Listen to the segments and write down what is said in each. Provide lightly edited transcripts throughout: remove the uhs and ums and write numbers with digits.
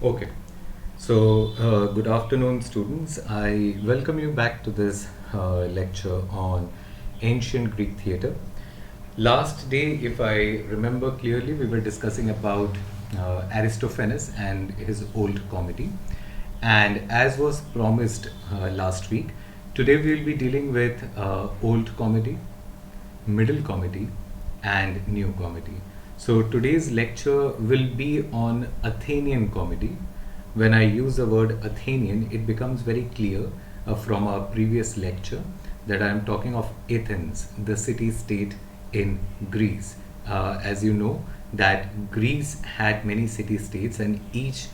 Okay, so good afternoon, students. I welcome you back to this lecture on ancient Greek theatre. Last day, if I remember clearly, we were discussing about Aristophanes and his old comedy. And as was promised last week, today we will be dealing with old comedy, middle comedy, and new comedy. So today's lecture will be on Athenian comedy. When I use the word Athenian, it becomes very clear from our previous lecture that I am talking of Athens, the city-state in Greece. As you know, that Greece had many city-states and each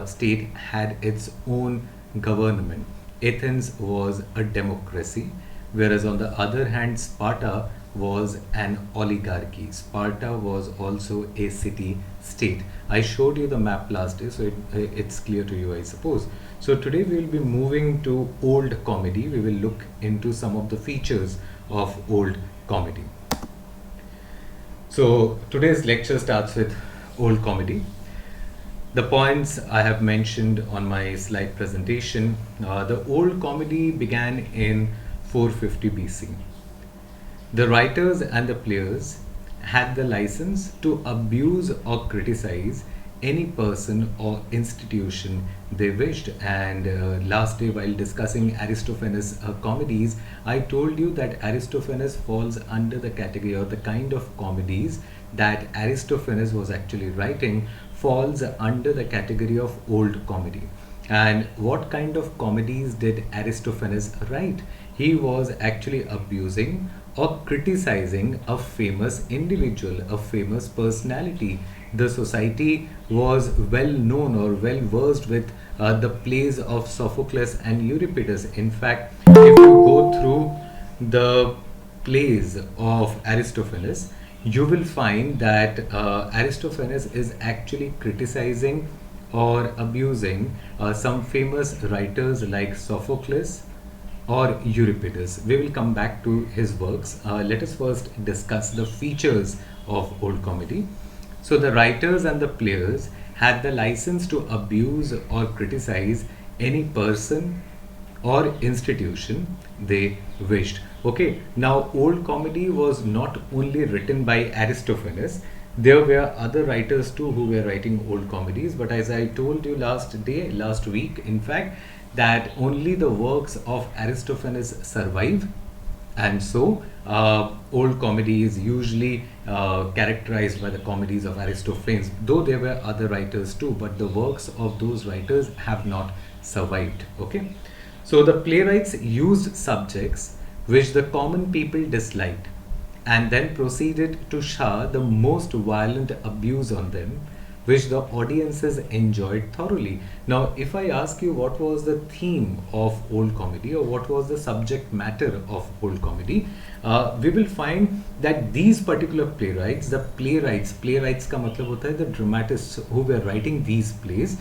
state had its own government. Athens was a democracy, whereas on the other hand, Sparta was an oligarchy. Sparta was also a city state. I showed you the map last day, so it's clear to you, I suppose. So today we will be moving to old comedy. We will look into some of the features of old comedy. So today's lecture starts with old comedy. The points I have mentioned on my slide presentation. The old comedy began in 450 BC. The writers and the players had the license to abuse or criticize any person or institution they wished. And last day, while discussing Aristophanes' comedies, I told you that Aristophanes falls under the category or the kind of comedies that Aristophanes was actually writing falls under the category of old comedy. And what kind of comedies did Aristophanes write? He was actually abusing or criticizing a famous individual, a famous personality. The society was well known or well versed with the plays of Sophocles and Euripides. In fact, if you go through the plays of Aristophanes, you will find that Aristophanes is actually criticizing or abusing some famous writers like Sophocles or Euripides. We will come back to his works. Let us first discuss the features of old comedy. So the writers and the players had the license to abuse or criticize any person or institution they wished. Okay, now old comedy was not only written by Aristophanes, there were other writers too who were writing old comedies, but as I told you last week, in fact, that only the works of Aristophanes survive, and so old comedy is usually characterized by the comedies of Aristophanes, though there were other writers too, but the works of those writers have not survived. Okay, so the playwrights used subjects which the common people disliked and then proceeded to shower the most violent abuse on them, which the audiences enjoyed thoroughly. Now, if I ask you what was the theme of old comedy or what was the subject matter of old comedy, we will find that these particular playwrights, playwrights का मतलब होता है the dramatists who were writing these plays,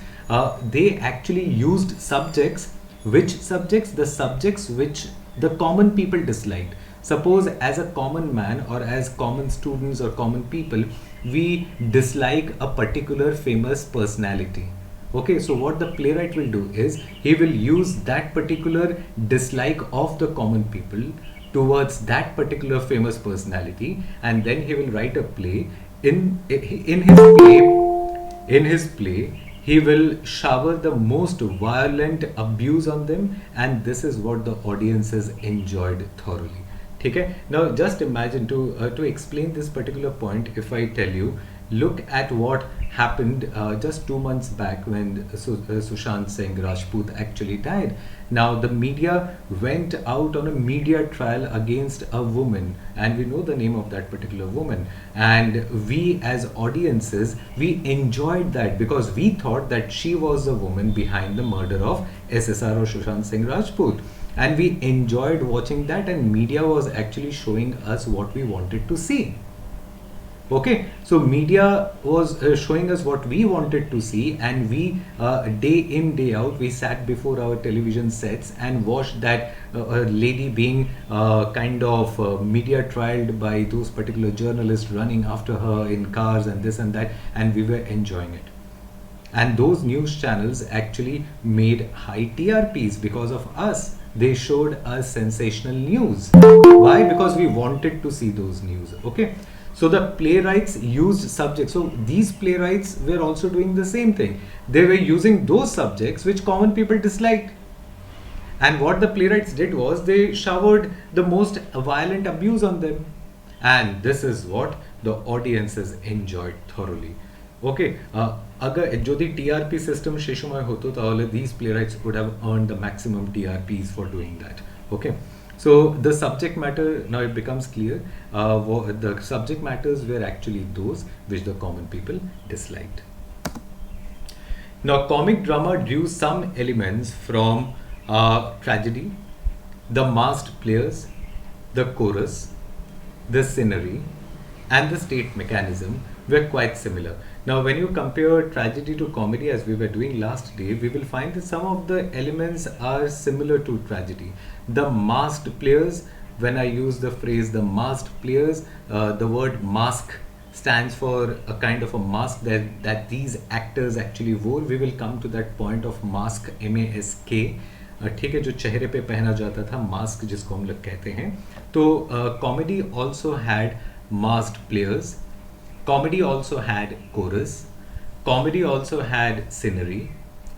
they actually used subjects. Which subjects? The subjects which the common people disliked. Suppose as a common man or as common students or common people, we dislike a particular famous personality. Okay, so what the playwright will do is he will use that particular dislike of the common people towards that particular famous personality, and then he will write a play. In his play, he will shower the most violent abuse on them, and this is what the audiences enjoyed thoroughly. Okay, now just imagine to explain this particular point, if I tell you, look at what happened just 2 months back when Sushant Singh Rajput actually died. Now the media went out on a media trial against a woman, and we know the name of that particular woman, and we as audiences, we enjoyed that because we thought that she was the woman behind the murder of SSR or Sushant Singh Rajput, and we enjoyed watching that, and media was actually showing us what we wanted to see. Okay, so media was showing us what we wanted to see, and we day in day out we sat before our television sets and watched that lady being kind of media trialed by those particular journalists running after her in cars and this and that, and we were enjoying it. and those news channels actually made high TRPs because of us. They showed us sensational news. Why? Because we wanted to see those news. Okay. So the playwrights used subjects. So these playwrights were also doing the same thing. They were using those subjects which common people disliked. And what the playwrights did was they showered the most violent abuse on them. And this is what the audiences enjoyed thoroughly. Okay, अगर यदि TRP system সেই সময় হতো তাহলে these playwrights would have earned the maximum TRPs for doing that. Okay, so the subject matter, now it becomes clear, the subject matters were actually those which the common people disliked. Now comic drama drew some elements from tragedy, the masked players, the chorus, the scenery, and the state mechanism were quite similar. Now when you compare tragedy to comedy, as we were doing last day, we will find that some of the elements are similar to tragedy. The masked players, when I use the phrase the masked players, the word mask stands for a kind of a mask that these actors actually wore. We will come to that point of mask, M-A-S-K. ठीक है, जो चेहरे पे पहना जाता था, mask जिसको हम लोग कहते हैं. तो comedy also had masked players, comedy also had chorus, comedy also had scenery,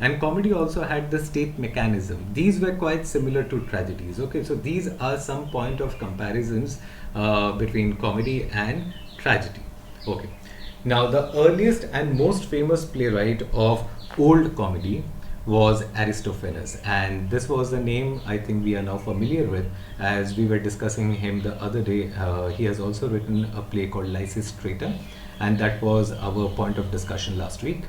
and comedy also had the state mechanism. These were quite similar to tragedies. Okay, so these are some point of comparisons between comedy and tragedy. Okay, now the earliest and most famous playwright of old comedy was Aristophanes, and this was the name I think we are now familiar with, as we were discussing him the other day. He has also written a play called Lysistrata, and that was our point of discussion last week.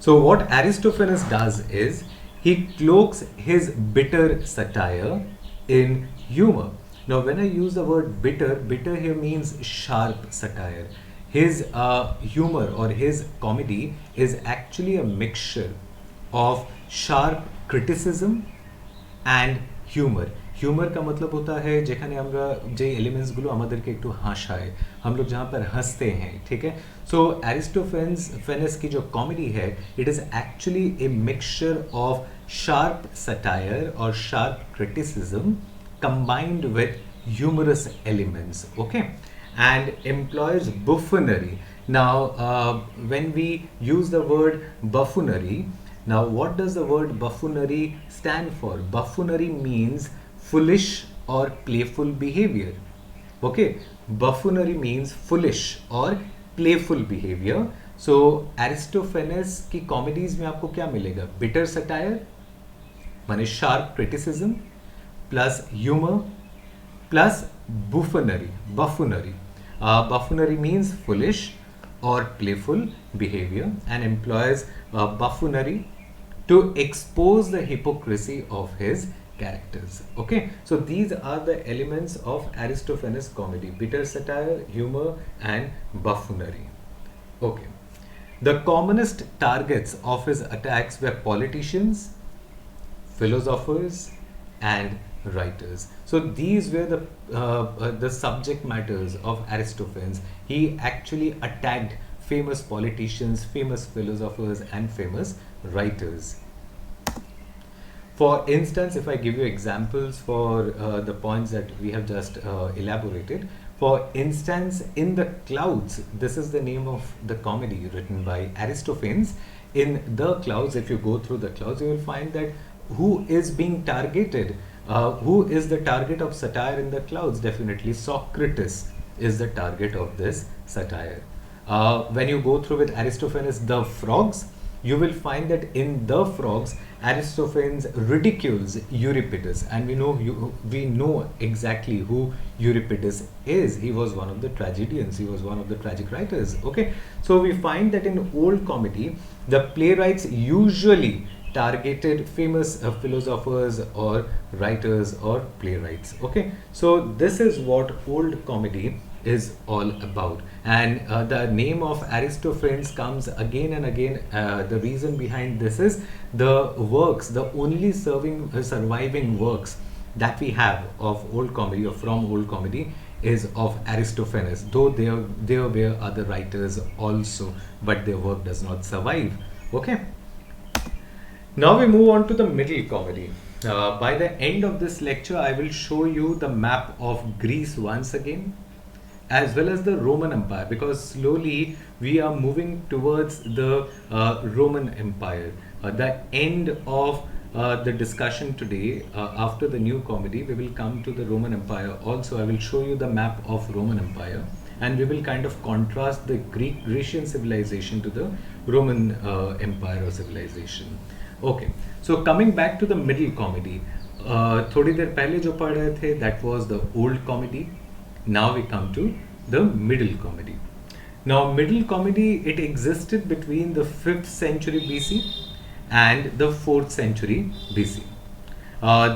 So what Aristophanes does is he cloaks his bitter satire in humor. Now when I use the word bitter, bitter here means sharp satire. His humor or his comedy is actually a mixture of sharp criticism and humor. Humor का मतलब होता है যেখানে আমরা যে elements গুলো আমাদেরকে একটু হাসায়, हम लोग जहाँ पर हंसते हैं, ठीक है. So Aristophanes की जो कॉमेडी है, it is actually a mixture of sharp satire or sharp criticism combined with humorous elements, okay, and employs buffoonery. Now when we use the word buffoonery, now what does the word buffoonery stand for? Buffoonery means foolish or playful behavior. Okay, buffoonery means foolish or playful behavior. So Aristophanes की comedies में आपको क्या मिलेगा? Bitter satire, माने sharp criticism, plus humor, plus buffoonery. Buffoonery means foolish or playful behavior, and employs buffoonery to expose the hypocrisy of his characters. Okay, so these are the elements of Aristophanes comedy: bitter satire, humor, and buffoonery. Okay, the commonest targets of his attacks were politicians, philosophers, and writers. So these were the subject matters of Aristophanes. He actually attacked famous politicians, famous philosophers, and famous writers. For instance, if I give you examples for the points that we have just elaborated, for instance, in The Clouds, this is the name of the comedy written by Aristophanes. In The Clouds, if you go through The Clouds, you will find that who is being targeted, who is the target of satire in The Clouds? Definitely Socrates is the target of this satire. When you go through with Aristophanes' The Frogs, you will find that in The Frogs, Aristophanes ridicules Euripides, and we know exactly who Euripides is. He was one of the tragedians. He was one of the tragic writers. Okay, so we find that in old comedy, the playwrights usually targeted famous philosophers or writers or playwrights. Okay, so this is what old comedy is all about, and the name of Aristophanes comes again and again. The reason behind this is the works, the only surviving works that we have of old comedy or from old comedy is of Aristophanes, though there were other writers also, but their work does not survive. Okay. Now we move on to the middle comedy. By the end of this lecture, I will show you the map of Greece once again, as well as the Roman Empire, because slowly we are moving towards the Roman Empire. The end of the discussion today, after the new comedy, we will come to the Roman Empire. Also, I will show you the map of Roman Empire, and we will kind of contrast the Grecian civilization to the Roman Empire or civilization. Okay, so coming back to the middle comedy, थोड़ी देर पहले जो पढ़ रहे थे, that was the old comedy. Now we come to the middle comedy. Now middle comedy, it existed between the 5th century BC and the 4th century BC.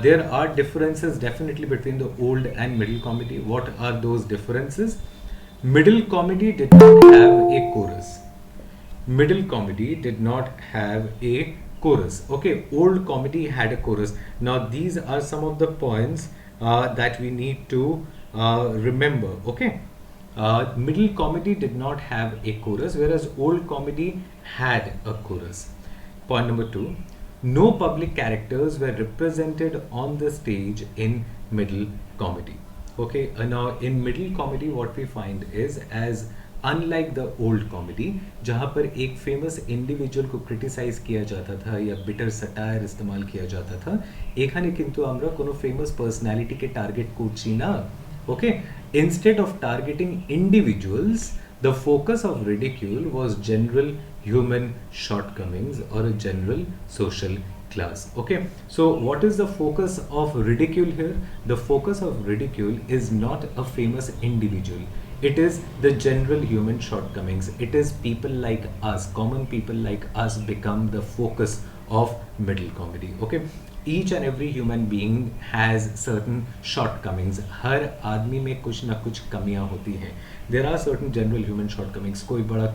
There are differences definitely between the old and middle comedy. What are those differences? Middle comedy did not have a chorus. Middle comedy did not have a chorus. Okay, old comedy had a chorus. Now these are some of the points that we need to remember. Okay, middle comedy did not have a chorus, whereas old comedy had a chorus. Point number 2, no public characters were represented on the stage in middle comedy. Okay, now in middle comedy what we find is, as unlike the old comedy जहाँ पर एक famous individual को criticise किया जाता था या bitter satire इस्तेमाल किया जाता था, एखाने किंतु আমরা কোনো ফেমাস পার্সোনালিটিকে টার্গেট করছি না। ওকে, instead of targeting individuals, the focus of ridicule was general human shortcomings or a general social class. Okay, so what is the focus of ridicule here? The focus of ridicule is not a famous individual. It is the general human shortcomings. It is people like us, common people like us become the focus of middle comedy. Okay, each and every human being has certain shortcomings. हर आदमी में कुछ ना कुछ कमियां होती हैं. There are certain general human shortcomings. कोई बड़ा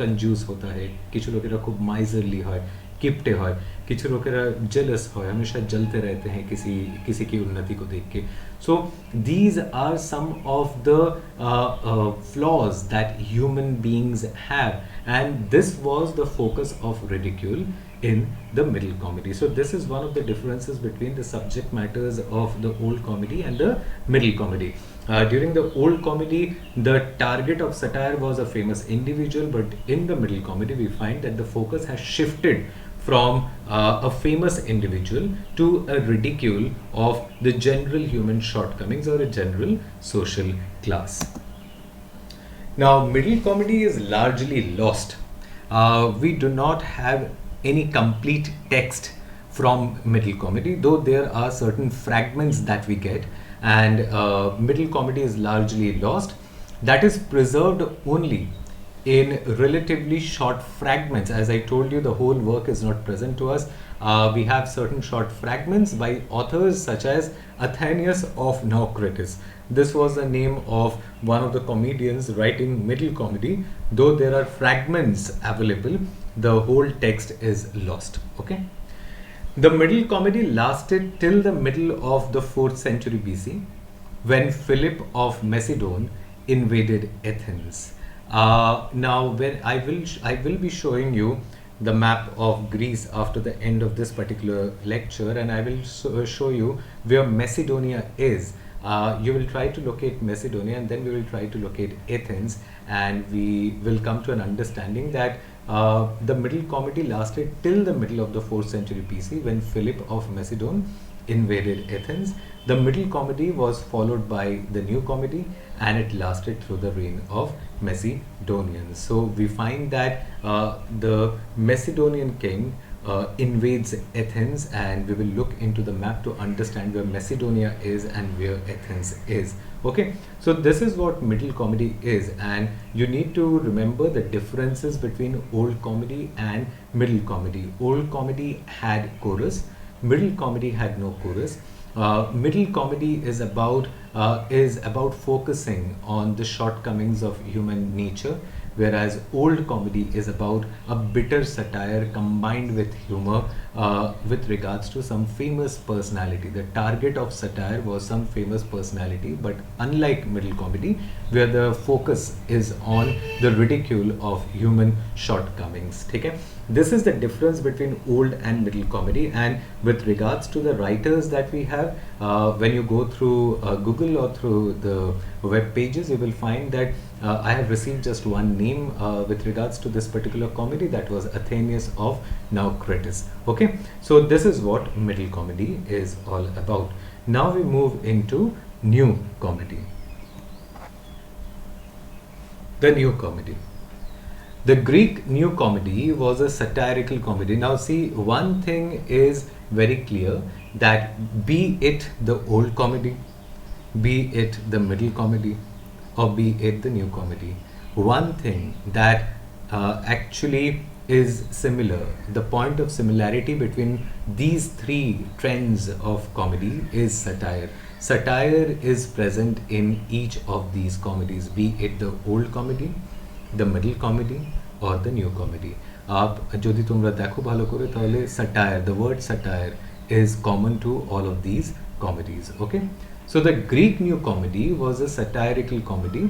कंजूस होता है, কিছু লোকেরা খুব miserly হয়, किपटे হয়, কিছু লোকেরা jealous হয়, हमेशा जलते रहते हैं किसी की उन्नति को देख के. So these are some of the flaws that human beings have, and this was the focus of ridicule in the middle comedy. So this is one of the differences between the subject matters of the old comedy and the middle comedy. During the old comedy, the target of satire was a famous individual, but in the middle comedy we find that the focus has shifted from a famous individual to a ridicule of the general human shortcomings or a general social class. Now middle comedy is largely lost. We do not have any complete text from middle comedy, though there are certain fragments that we get, and middle comedy is largely lost. That is preserved only in relatively short fragments. As I told you, the whole work is not present to us. We have certain short fragments by authors such as Athenius of Naucratis. This was the name of one of the comedians writing middle comedy. Though there are fragments available, the whole text is lost. Okay, the middle comedy lasted till the middle of the 4th century BC, when Philip of Macedon invaded Athens. Now when I will be showing you the map of Greece after the end of this particular lecture, and I will show you where Macedonia is. You will try to locate Macedonia, and then we will try to locate Athens, and we will come to an understanding that the middle comedy lasted till the middle of the 4th century BC, when Philip of Macedon invaded Athens. The middle comedy was followed by the new comedy, and it lasted through the reign of Macedonians. So we find that the Macedonian king invades Athens, and we will look into the map to understand where Macedonia is and where Athens is. Okay, so this is what middle comedy is, and you need to remember the differences between old comedy and middle comedy. Old comedy had chorus, middle comedy had no chorus. Middle comedy is about focusing on the shortcomings of human nature, whereas old comedy is about a bitter satire combined with humor with regards to some famous personality. The target of satire was some famous personality, but unlike middle comedy, where the focus is on the ridicule of human shortcomings. Okay? This is the difference between old and middle comedy. And with regards to the writers that we have, when you go through Google or through the web pages, you will find that I have received just one name with regards to this particular comedy, that was Athenius of Naucratis. Okay, so this is what middle comedy is all about. Now we move into new comedy. The new comedy. The Greek new comedy was a satirical comedy. Now see, one thing is very clear, that be it the old comedy, be it the middle comedy, or be it the new comedy, one thing that actually is similar, the point of similarity between these three trends of comedy is satire. Satire is present in each of these comedies, be it the old comedy, the middle comedy, or the new comedy. आप যদি তোমরা দেখো ভালো করে, তাহলে satire, the word satire is common to all of these comedies. Okay, so the Greek new comedy was a satirical comedy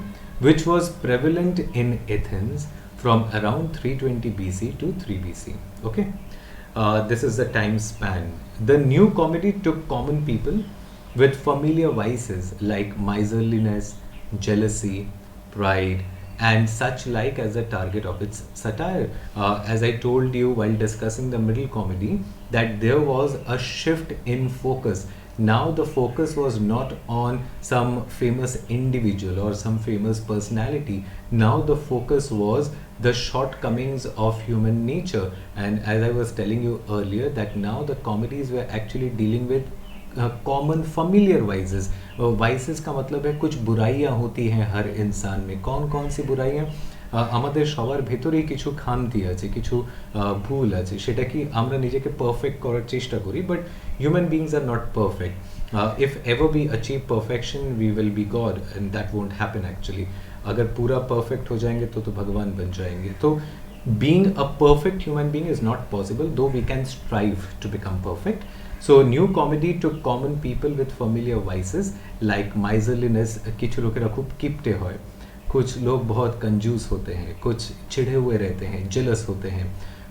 which was prevalent in Athens from around 320 BC to 3 BC. Okay, this is the time span. The new comedy took common people with familiar vices like miserliness, jealousy, pride, and such like as the target of its satire. As I told you while discussing the middle comedy, that there was a shift in focus. Now the focus was not on some famous individual or some famous personality. Now the focus was the shortcomings of human nature. And as I was telling you earlier, that now the comedies were actually dealing with common familiar vices. vices का मतलब है कुछ बुराइयाँ होती हैं हर इंसान में। कौन कौन सी बुराइयाँ? আমাদের সবার ভেতরেই কিছু খামতি আছে, কিছু ভুল আছে, সেটা কি আমরা নিজেকে পারফেক্ট করার চেষ্টা করি, but human beings are not perfect. If ever we achieve perfection we will be God, and that won't happen actually. अगर पूरा परफेक्ट हो जाएंगे तो भगवान बन जाएंगे. तो being a perfect human being is not possible, though we can strive to become perfect. So new comedy took common people with familiar vices like miserliness. কিছু লোকেরা খুব কিপটে হয়, कुछ लोग बहुत कंजूस होते हैं, कुछ चिढ़े हुए रहते हैं, जेलस होते हैं,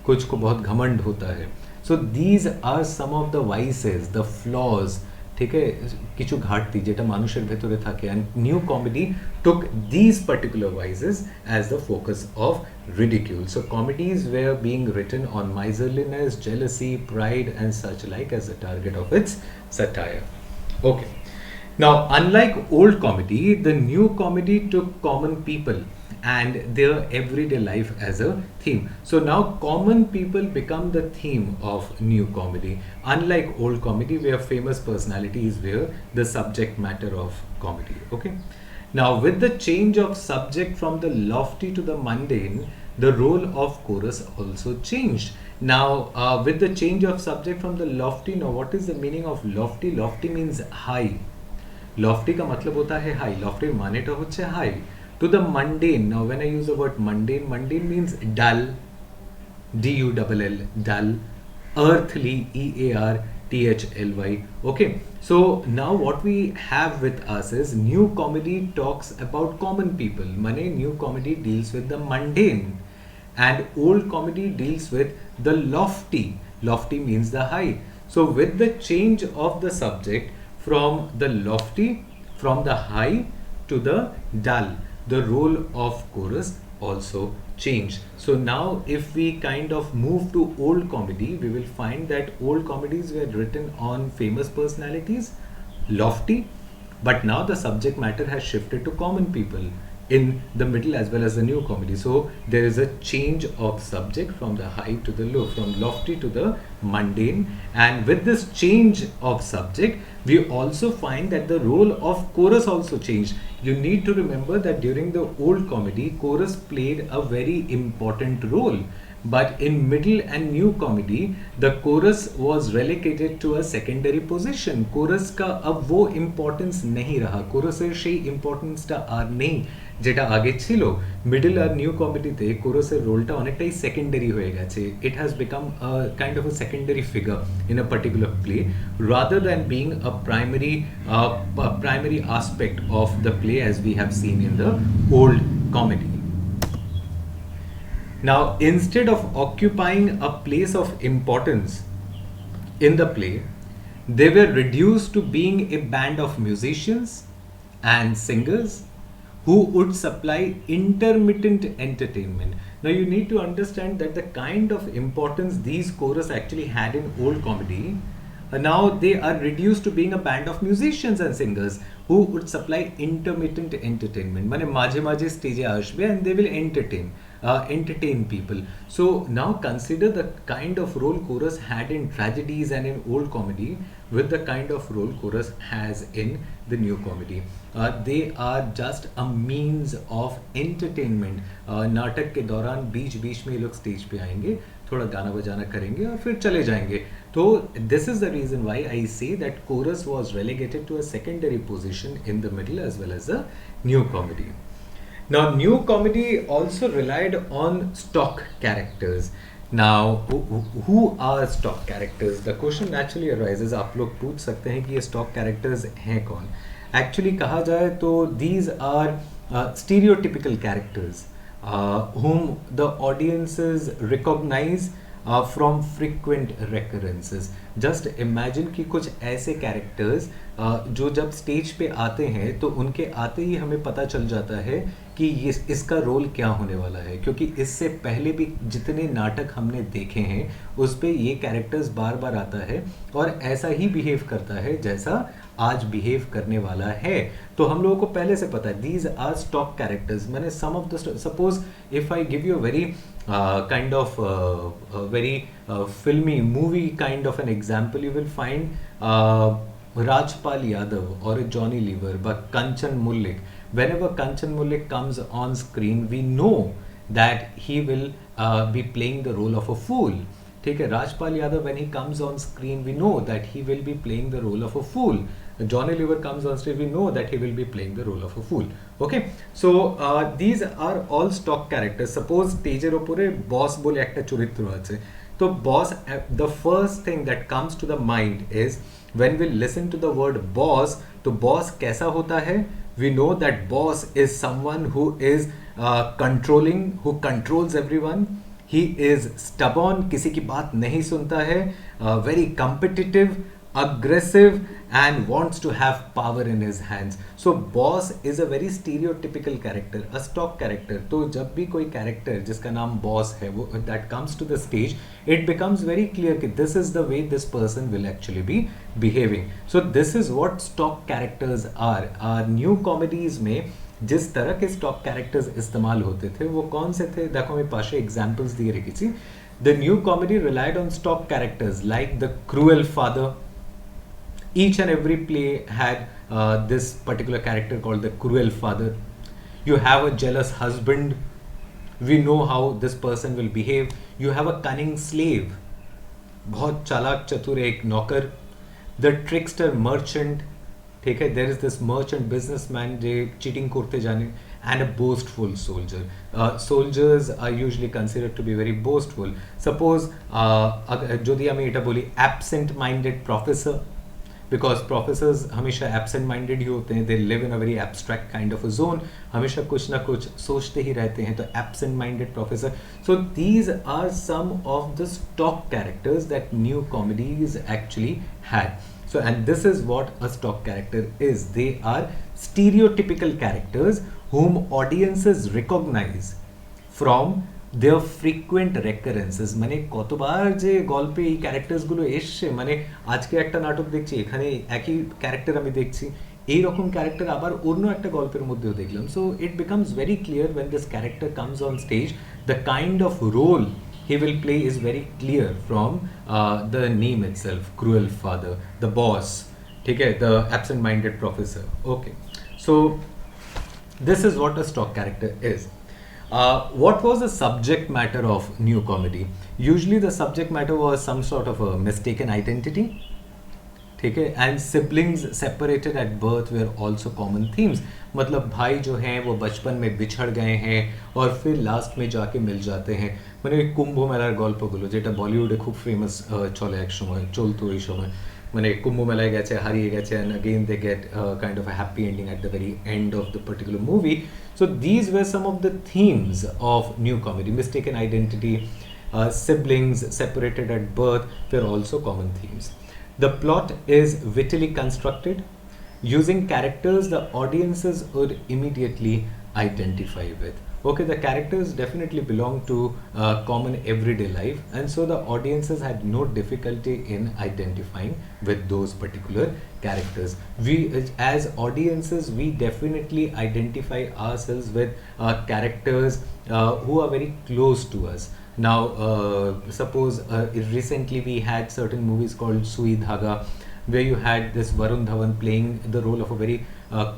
कुछ को बहुत घमंड होता है. So these are some of the vices, the flaws. ठीक है, কিছু ঘাটতি যেটা মানুষের ভেতরে থাকে, and new comedy took these particular vices as the focus of ridicule. So comedies were being written on miserliness, jealousy, pride, and such like as the target of its satire. Okay, now unlike old comedy, the new comedy took common people and their everyday life as a theme. So now common people become the theme of new comedy. Unlike old comedy, where famous personalities were the subject matter of comedy. Okay. Now with the change of subject from the lofty to the mundane, the role of chorus also changed. Now with the change of subject from the lofty, now what is the meaning of lofty? Lofty means high. Lofty का मतलब होता है high. Lofty मानेटा होच्छे high. To the mundane. Now when I use the word mundane, mundane means dull, D-U-L-L, dull, earthly, E-A-R-T-H-L-Y. Okay, so now what we have with us is new comedy talks about common people. Mane new comedy deals with the mundane, and old comedy deals with the lofty. Lofty means the high. So with the change of the subject from the lofty, from the high to the dull, the role of chorus also changed. So now if we kind of move to old comedy, we will find that old comedies were written on famous personalities, lofty, but now the subject matter has shifted to common people in the middle as well as the new comedy. So there is a change of subject from the high to the low, from lofty to the mundane, and with this change of subject, we also find that the role of chorus also changed. You need to remember that during the old comedy, chorus played a very important role. but in middle and new comedy the chorus was relegated to a secondary position. chorus का अब वो importance नहीं रहा, chorus এর সেই importance টা আর নেই যেটা আগে ছিল। মিডল আর নিউ কমেডিতে কোরাসের রোলটা অনেকটাই সেকেন্ডারি হয়ে গেছে। It has become a kind of a secondary figure in a particular play rather than being a primary aspect of the play as we have seen in the old comedy. Now, instead of occupying a place of importance in the play, they were reduced to being a band of musicians and singers who would supply intermittent entertainment. Now, you need to understand that the kind of importance these chorus actually had in old comedy, now they are reduced to being a band of musicians and singers who would supply intermittent entertainment. মানে মাঝে মাঝে স্টেজে আসবে and they will entertain people. So now consider the kind of role chorus had in tragedies and in old comedy with the kind of role chorus has in the new comedy. They are just a means of entertainment. नाटक के दौरान बीच बीच में ये लोग stage पे आएंगे, थोड़ा गाना बजाना करेंगे और फिर चले जाएंगे। तो this is the reason why I say that chorus was relegated to a secondary position in the middle as well as the new comedy. Now, new comedy also relied on stock characters. Now, who are stock characters? The question naturally arises. आप लोग पूछ सकते हैं कि ये stock characters हैं कौन? Actually कहा जाए तो these are stereotypical characters whom the audiences recognize from frequent recurrences. Just imagine कि कुछ ऐसे characters जो जब स्टेज पे आते हैं तो उनके आते ही हमें पता चल जाता है कि इसका रोल क्या होने वाला है, क्योंकि इससे पहले भी जितने नाटक हमने देखे हैं उस पे ये कैरेक्टर्स बार बार आता है और ऐसा ही बिहेव करता है जैसा आज बिहेव करने वाला है। तो हम लोगों को पहले से पता है दीज आर स्टॉक कैरेक्टर्स। मैंने some of the suppose if I give you very kind of very filmy movie kind of an example, you will find Rajpal Yadav or Johnny Lever but Kanchan Mullik. Whenever Kanchan Mullik comes on screen, we know that he will be playing the role of a fool. ठीक है, Rajpal Yadav when he comes on screen, we know that he will be playing the role of a fool. Johnny Lever comes on stage, we know that he will be playing the role of a fool. Okay, so these are all stock characters. Suppose stage er opore boss bole ekta চরিত্র আছে, তো boss, the first thing that comes to the mind is when we listen to the word boss, तो boss कैसा होता है? We know that boss is someone who is controlling, who controls everyone. He is stubborn, किसी की बात नहीं सुनता है, very competitive, aggressive and wants to have power in his hands. So boss is a very stereotypical character, a stock character. तो जब भी कोई character जिसका नाम boss है वो that comes to the stage, it becomes very clear कि this is the way this person will actually be behaving. So this is what stock characters are. New comedies में जिस तरह के स्टॉक कैरेक्टर्स इस्तेमाल होते थे वो कौन से थे? देखो मेरे पास एग्जांपल्स दिए रखी थी। The new comedy relied on stock characters like the cruel father. Each and every play had this particular character called the cruel father. You have a jealous husband. We know how this person will behave. You have a cunning slave. बहुत चालाक चतुर एक नौकर. The trickster merchant. ठीक है, there is this merchant businessman जो cheating करते जाने, and a boastful soldier. Soldiers are usually considered to be very boastful. Suppose যদি আমি এটা বলি absent-minded professor, because professors हमेशा absent minded ही होते हैं, they live in a very abstract kind of a zone, हमेशा कुछ ना कुछ सोचते ही रहते हैं, तो absent minded professor. So these are some of the stock characters that new comedies actually had. So and this is what a stock character is. They are stereotypical characters whom audiences recognize from their frequent recurrences. মানে কতবার যে গল্পে এই ক্যারেক্টার্সগুলো এসছে, মানে আজকে একটা নাটক দেখছি এখানে একই ক্যারেক্টার আমি দেখছি, এই রকম ক্যারেক্টার আবার অন্য একটা গল্পের মধ্যেও দেখলাম. So it becomes very clear when this character comes on stage, the kind of role he will play is very clear from the name itself. Cruel father, the boss, ठीक है, the absent-minded professor. Okay, so this is what a stock character is. What was the subject matter of new comedy? Usually, the subject matter was some sort of a mistaken identity. ठीक है, and siblings separated at birth were also common themes. मतलब भाई जो हैं वो बचपन में बिछड़ गए हैं और फिर लास्ट में जाके मिल जाते हैं. মানে ওই কুম্ভ মেলার গল্পগুলো যেটা বলিউডে খুব ফেমাস চলে এক সময়, চলতো এই সময়, মানে কুম্ভ মেলায় গেছে, হারিয়ে গেছে, and again they get kind of a happy ending at the very end of the particular movie. So these were some of the themes of new comedy. Mistaken identity, siblings separated at birth were also common themes. The plot is wittily constructed. Using characters the audiences would immediately identify with. Okay, the characters definitely belong to common everyday life, and so the audiences had no difficulty in identifying with those particular characters. We, as audiences, we definitely identify ourselves with characters who are very close to us. Now, suppose recently we had certain movies called Sui Dhaga, where you had this Varun Dhawan playing the role of a very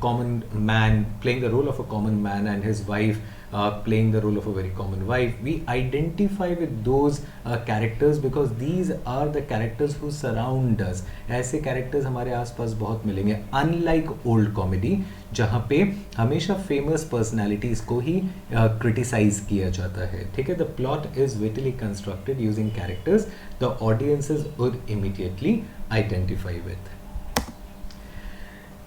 common man, playing the role of a common man, and his wife playing the role of a very common wife. We identify with those characters because these are the characters who surround us. ऐसे characters हमारे आसपास बहुत मिलेंगे. Unlike old comedy, जहाँ पे हमेशा famous personalities को ही criticize किया जाता है. ठीक है, the plot is wittily constructed using characters the audiences would immediately identify with.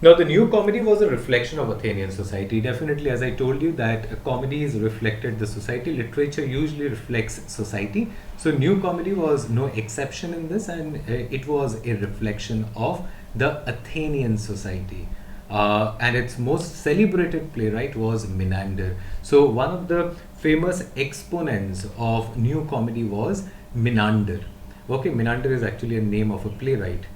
Now, the new comedy was a reflection of Athenian society. Definitely, as I told you, that comedies reflected the society. Literature usually reflects society. So, new comedy was no exception in this, and it was a reflection of the Athenian society. And its most celebrated playwright was Menander. So, one of the famous exponents of new comedy was Menander. Okay, Menander is actually a name of a playwright.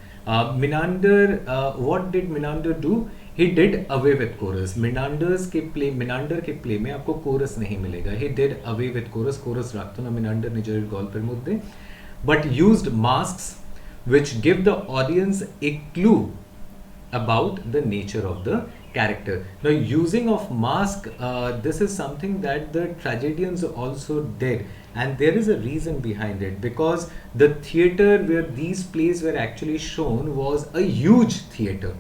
Menander, what did Menander do? He did away with chorus. Menander के play में आपको chorus नहीं मिलेगा. He did away with chorus. Chorus রাখতো না Menander নিজের গল্পের মধ্যে, but used masks which give the audience a clue about the nature of the character. Now, using of mask, this is something that the tragedians also did, and there is a reason behind it, because the theater where these plays were actually shown was a huge theater.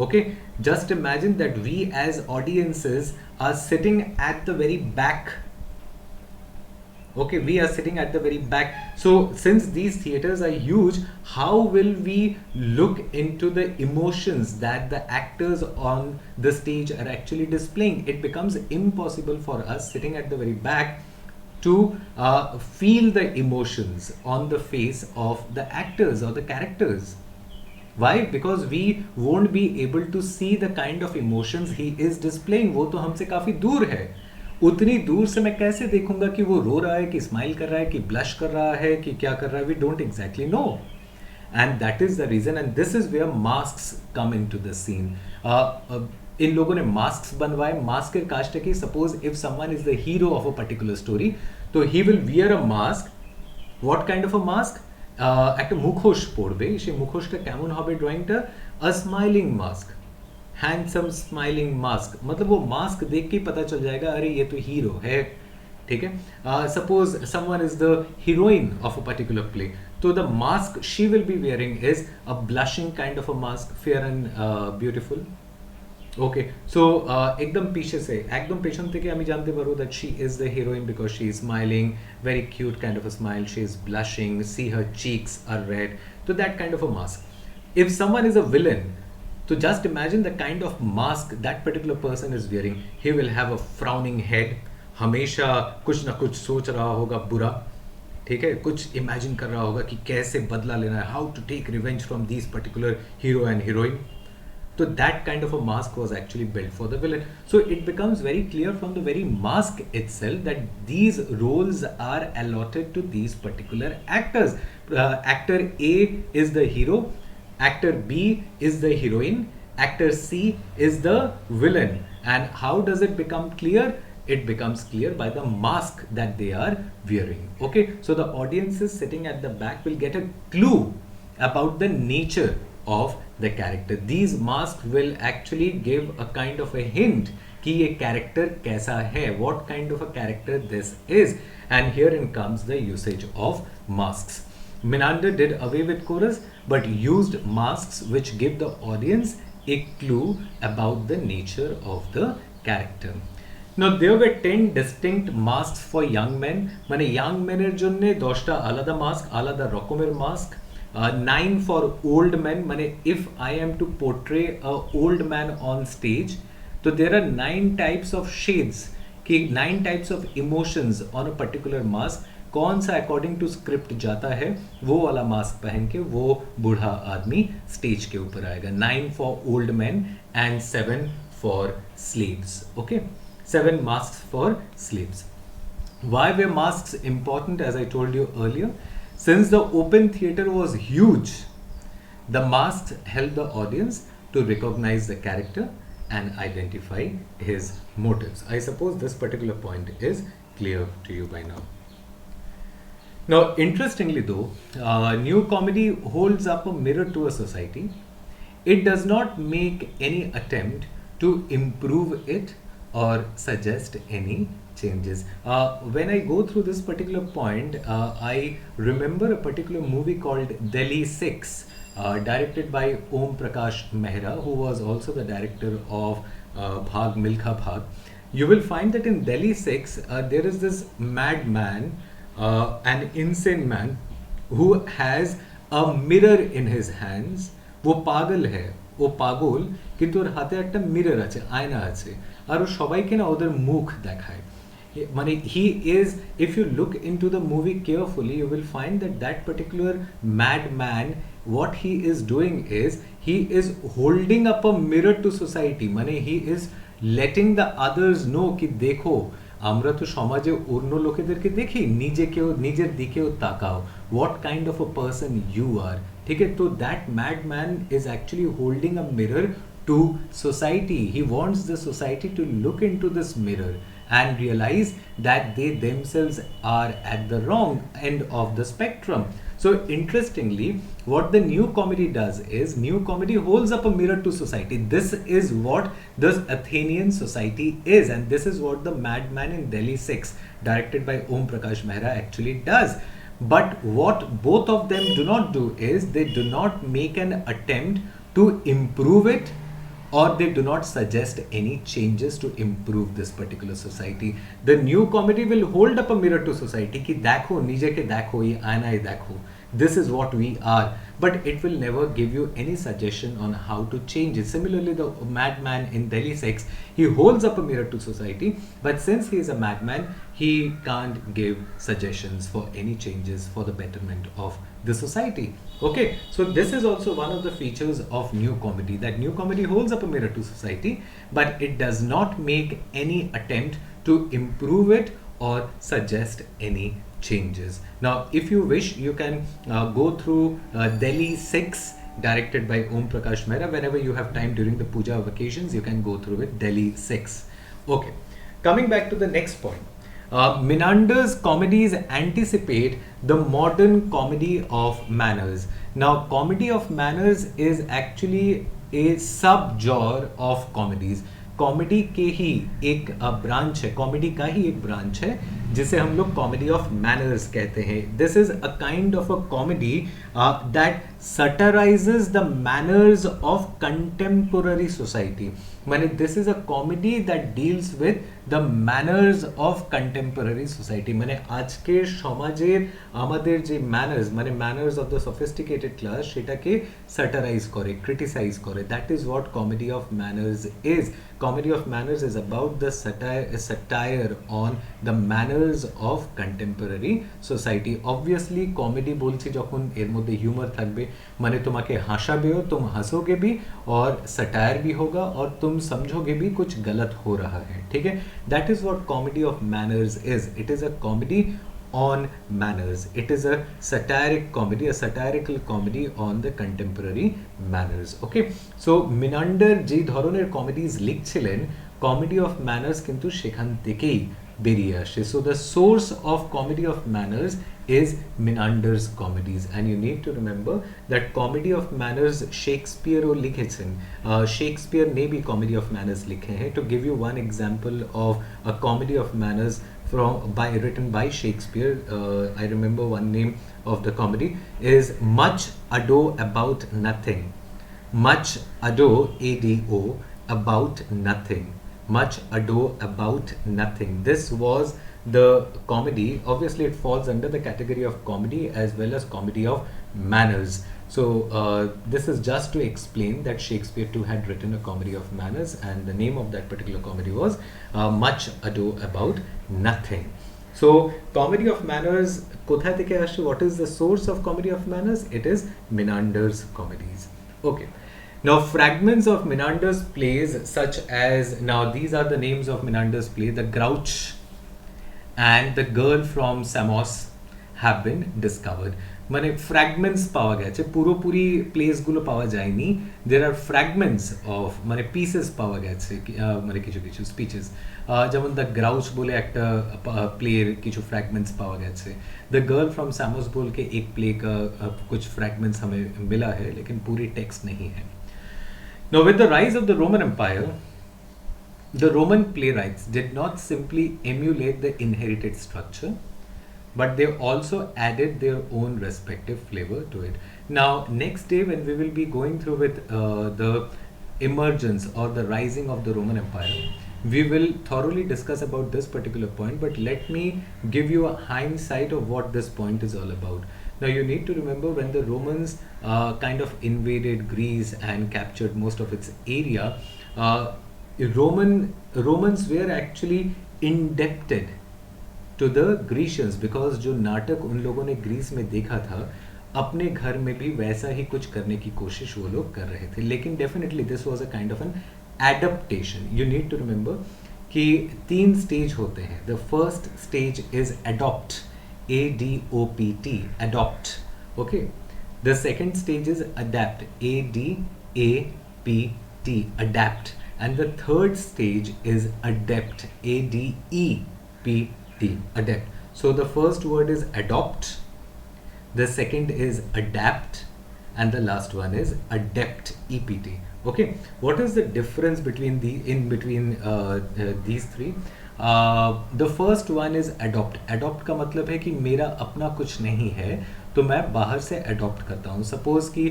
Okay, just imagine that we as audiences are sitting at the very back. Okay, we are sitting at the very back. So since these theaters are huge, how will we look into the emotions that the actors on the stage are actually displaying? It becomes impossible for us sitting at the very back to feel the emotions on the face of the actors or the characters. Why? Because we won't be able to see the kind of emotions he is displaying. वो तो हमसे काफी दूर है. उतनी दूर से मैं कैसे देखूंगा कि वो रो रहा है, कि स्माइल कर रहा है, कि ब्लश कर रहा है, कि क्या कर रहा है? We don't exactly know, and that is the reason, and this is where masks come into the scene. इन लोगों ने मास्क बनवाए. मास्क এর কাজটা কি? Suppose if someone is the hero of a particular story, तो he will wear a mask. What kind of a mask? একটা মুখোশ পরবে. সেই মুখোশটা কেমন হবে? ড্রয়িংটা a smiling mask, handsome smiling mask. मतलब वो मास्क देख के पता चल जाएगा, अरे ये तो हीरो है. ठीक है, suppose someone is the heroine of a particular play, तो the mask she will be wearing is a blushing kind of a mask, fair and beautiful. Okay, so একদম পিছে সে, একদম পেছন থেকে আমি জানতে পারবো that she is the heroine because she is smiling, very cute kind of a smile, she is blushing, see her cheeks are red. তো that kind of a mask. If someone is a villain, तो just imagine the kind of mask that particular person is wearing. He will have a frowning head, हमेशा कुछ ना कुछ सोच रहा होगा बुरा. ठीक है, कुछ इमेजिन कर रहा होगा कि कैसे बदला लेना है, how to take revenge from these particular hero and heroine. So that kind of a mask was actually built for the villain. So it becomes very clear from the very mask itself that these roles are allotted to these particular actors. Actor A is the hero, actor B is the heroine, actor C is the villain. And how does it become clear? It becomes clear by the mask that they are wearing. Okay, so the audiences sitting at the back will get a clue about the nature of the character. These masks will actually give a kind of a hint कि ये character कैसा है, what kind of a character this is, and herein comes the usage of masks. Menander did away with chorus but used masks which give the audience a clue about the nature of the character. Now there were 10 distinct masks for young men. মানে young men এর জন্য 10টা আলাদা mask, আলাদা রকমের mask. 9 for old men, মানে if I am to portray a old man on stage, so there are 9 types of shades, कि 9 types of emotions on a particular mask. कौन सा अकॉर्डिंग टू स्क्रिप्ट जाता है वो वाला मास्क पहन के वो बूढ़ा आदमी स्टेज के ऊपर आएगा. 9 for old man and 7 for sleeves. Okay, 7 masks for sleeves. Why were masks important, as I told you earlier? Since the open theater was huge, the masks helped the audience to recognize the character and identify his motives. I suppose this particular point is clear to you by now. Now, interestingly though, new comedy holds up a mirror to a society. It does not make any attempt to improve it or suggest any changes. When I go through this particular point, I remember a particular movie called Delhi 6, directed by Om Prakash Mehra, who was also the director of Bhag Milkha Bhag. You will find that in Delhi 6, there is this madman, an insane man, who has a mirror in his hands. वो पागल है, ও পাগল, কিন্তু ওর হাতে একটা mirror আছে, আয়না আছে, আর ও সবাইকে না ওদের মুখ দেখায়. মানে he is, if you look into the movie carefully, you will find that that particular madman, what he is doing is he is holding up a mirror to society. মানে he is letting the others know कि देखो আমরা তো সমাজে অন্য লোকেদেরকে দেখি, নিজেকেও নিজের দিকেও তাকাও, what kind of a person you are. ঠিক আছে, তো that madman is actually holding a mirror to society. He wants the society to look into this mirror and realize that they themselves are at the wrong end of the spectrum. So interestingly, what the new comedy does is, new comedy holds up a mirror to society. This is what this Athenian society is, and this is what the madman in Delhi 6, directed by Om Prakash Mehra, actually does. But what both of them do not do is, they do not make an attempt to improve it, or they do not suggest any changes to improve this particular society. The new comedy will hold up a mirror to society ki dekho, nije ke dekho, ye aina hai dekho, this is what we are, but it will never give you any suggestion on how to change it. Similarly, the madman in Delhi 6, he holds up a mirror to society, but since he is a madman, he can't give suggestions for any changes for the betterment of the society. Okay, so this is also one of the features of new comedy, that new comedy holds up a mirror to society, but it does not make any attempt to improve it or suggest any changes. Now, if you wish, you can go through Delhi 6, directed by Om Prakash Mehra. Whenever you have time during the puja vacations, you can go through it, Delhi 6. Okay, coming back to the next point. Menander's comedies anticipate the modern comedy of manners. Now, comedy of manners is actually a subgenre of comedies. Comedy के ही एक branch है, comedy का ही एक branch है जिसे हम लोग comedy of manners कहते हैं. This is a kind of a comedy that satirises the manners of contemporary society. মানে this is a comedy that deals with the manners of contemporary society. মানে আজকের সমাজের আমাদের যে ম্যানার্স, মানে manners of the sophisticated class, সেটাকে satirise করে, criticise করে. That is what comedy of manners is. Comedy of manners is about the satire on the manners of contemporary society. Obviously comedy बोलছি যখন এর मध्य humor থাকবে, মানে তোমাকে হাসাবেও, तुम हंसोगे भी और satire भी होगा और तुम समझोगे भी कुछ गलत हो रहा है. ठीक है, that is what comedy of manners is. It is a comedy on manners. It is a satiric comedy, a satirical comedy on the contemporary manners. Okay, so Menander যে ধরনের কমেডিজ লিখছিলেন, কমেডি অফ ম্যানার্স কিন্তু সেখান থেকেই বেরিয়ে আসে। So the source of comedy of manners is Menander's comedies, and you need to remember that comedy of manners Shakespeare ও লিখেছেন। Shakespeare ने भी comedy of manners लिखे हैं। To give you one example of a comedy of manners written by Shakespeare, I remember one name of the comedy is Much Ado About Nothing. Much ado, ado, about nothing. Much ado about nothing. This was the comedy. Obviously it falls under the category of comedy as well as comedy of manners. So this is just to explain that Shakespeare too had written a comedy of manners, and the name of that particular comedy was Much Ado About Nothing. So comedy of manners kothay theke ashe? What is the source of comedy of manners? It is Menander's comedies. Okay. Now fragments of Menander's plays such as, now these are the names of Menander's play, The Grouch and The Girl from Samos have been discovered. মানে fragments পাওয়া গেছে, পুরোপুরি প্লেসগুলো পাওয়া যায়নি। There are fragments of মানে pieces পাওয়া গেছে, মানে কিছু কিছু স্পিচেস, যেমন দ্য গ্রাউচ বলে একটা প্লের কিছু फ्रैगमेंट्स पावा गए थे। द गर्ल फ्रॉम सैमोस बोल के एक प्ले का कुछ फ्रैगमेंट्स हमें मिला है, लेकिन पूरी टेक्स्ट नहीं है। Now with the rise of the Roman Empire, the Roman playwrights did not simply emulate the inherited structure, but they also added their own respective flavor to it. Now next day when we will be going through with the emergence or the rising of the Roman Empire, we will thoroughly discuss about this particular point, but let me give you a hindsight of what this point is all about. Now you need to remember when the Romans kind of invaded Greece and captured most of its area, Romans were actually indebted to the Grecians, because जो नाटक उन लोगों ने Greece में देखा था, अपने घर में भी वैसा ही कुछ करने की कोशिश वो लोग कर रहे थे। लेकिन definitely this was a kind of an adaptation. You need to remember कि 3 स्टेज होते हैं। The first stage is adopt, ADOPT, adopt. Okay. The second stage is adapt, ADAPT, adapt. And the third stage is adept, ADEPT, adapt. So the first word is adopt, the second is adapt, and the last one is adept, EPT. Okay. What is the difference between these three? The first one is adopt. Adopt का मतलब है कि मेरा अपना कुछ नहीं है, तो मैं बाहर से adopt करता हूँ। Suppose कि